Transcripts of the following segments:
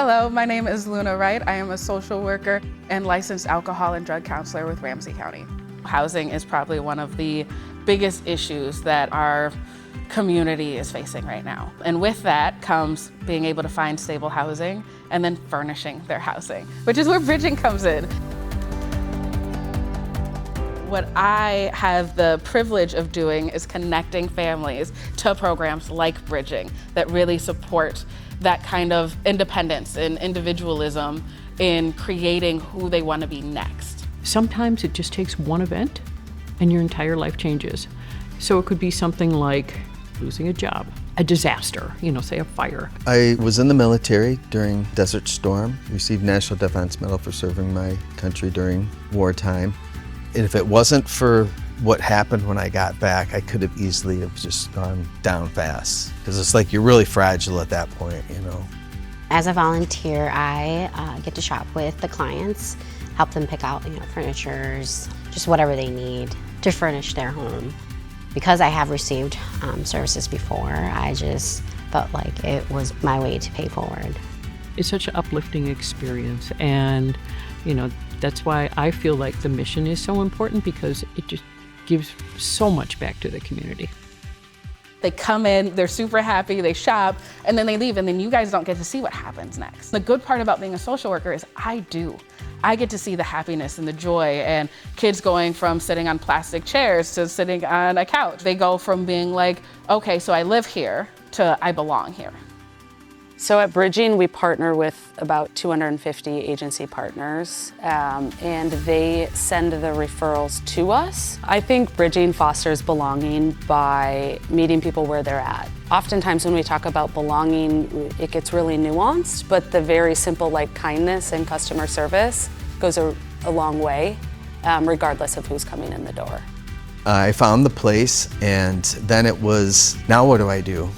Hello, my name is Luna Wright. I am a social worker and licensed alcohol and drug counselor with Ramsey County. Housing is probably one of the biggest issues that our community is facing right now. And with that comes being able to find stable housing and then furnishing their housing, which is where bridging comes in. What I have the privilege of doing is connecting families to programs like Bridging that really support that kind of independence and individualism in creating who they want to be next. Sometimes it just takes one event and your entire life changes. So it could be something like losing a job, a disaster, say a fire. I was in the military during Desert Storm, received National Defense Medal for serving my country during wartime. And if it wasn't for what happened when I got back, I could have easily have just gone down fast. Because it's like you're really fragile at that point, As a volunteer, I get to shop with the clients, help them pick out, furnitures, just whatever they need to furnish their home. Because I have received services before, I just felt like it was my way to pay forward. It's such an uplifting experience, and that's why I feel like the mission is so important, because it just gives so much back to the community. They come in, they're super happy, they shop, and then they leave, and then you guys don't get to see what happens next. The good part about being a social worker is I get to see the happiness and the joy, and kids going from sitting on plastic chairs to sitting on a couch. They go from being like, okay, so I live here, to I belong here. So at Bridging, we partner with about 250 agency partners, and they send the referrals to us. I think Bridging fosters belonging by meeting people where they're at. Oftentimes when we talk about belonging, it gets really nuanced, but the very simple like kindness and customer service goes a long way, regardless of who's coming in the door. I found the place, and then it was, now what do I do?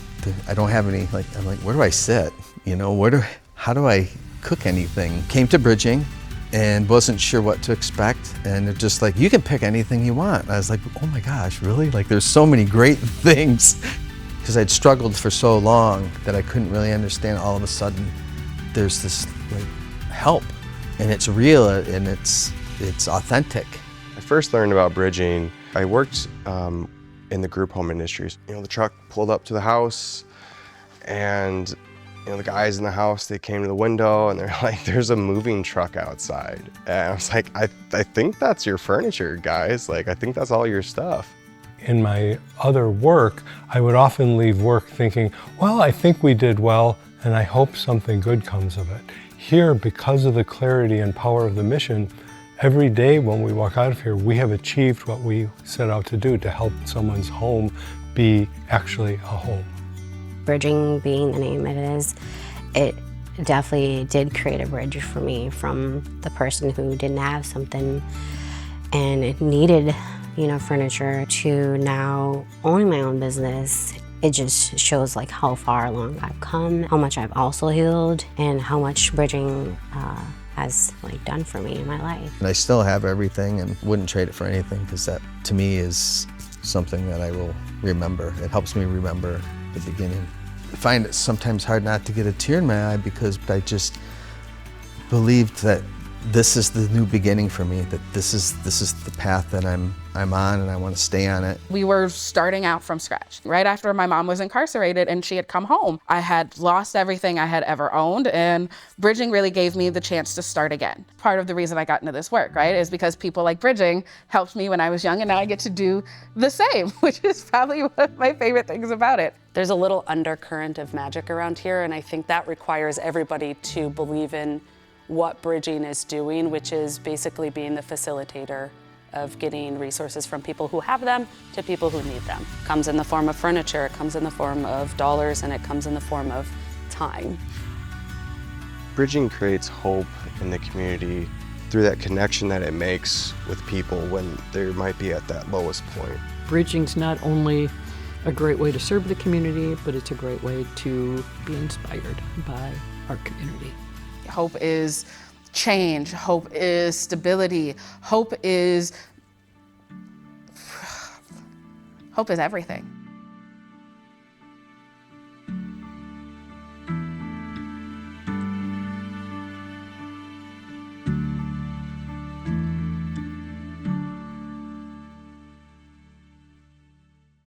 I don't have any, I'm like, where do I sit? How do I cook anything? Came to Bridging and wasn't sure what to expect. And they're just like, you can pick anything you want. And I was like, oh my gosh, really? There's so many great things. Because I'd struggled for so long that I couldn't really understand. All of a sudden, there's this help, and it's real, and it's authentic. I first learned about Bridging. I worked in the group home industries. The truck pulled up to the house, and the guys in the house, they came to the window and they're like, there's a moving truck outside. And I was like, I think that's your furniture, guys. I think that's all your stuff. In my other work, I would often leave work thinking, well, I think we did well, and I hope something good comes of it. Here, because of the clarity and power of the mission, every day when we walk out of here, we have achieved what we set out to do, to help someone's home be actually a home. Bridging being the name it is, it definitely did create a bridge for me from the person who didn't have something and it needed, furniture, to now owning my own business. It just shows how far along I've come, how much I've also healed, and how much Bridging has done for me in my life. And I still have everything and wouldn't trade it for anything, because that to me is something that I will remember. It helps me remember the beginning. I find it sometimes hard not to get a tear in my eye, because I just believed that this is the new beginning for me, that this is the path that I'm on, and I want to stay on it. We were starting out from scratch. Right after my mom was incarcerated and she had come home, I had lost everything I had ever owned, and Bridging really gave me the chance to start again. Part of the reason I got into this work, right, is because people like Bridging helped me when I was young, and now I get to do the same, which is probably one of my favorite things about it. There's a little undercurrent of magic around here, and I think that requires everybody to believe in what Bridging is doing, which is basically being the facilitator of getting resources from people who have them to people who need them. It comes in the form of furniture, it comes in the form of dollars, and it comes in the form of time. Bridging creates hope in the community through that connection that it makes with people when they might be at that lowest point. Bridging's not only a great way to serve the community, but it's a great way to be inspired by our community. Hope is change, hope is stability, hope is everything.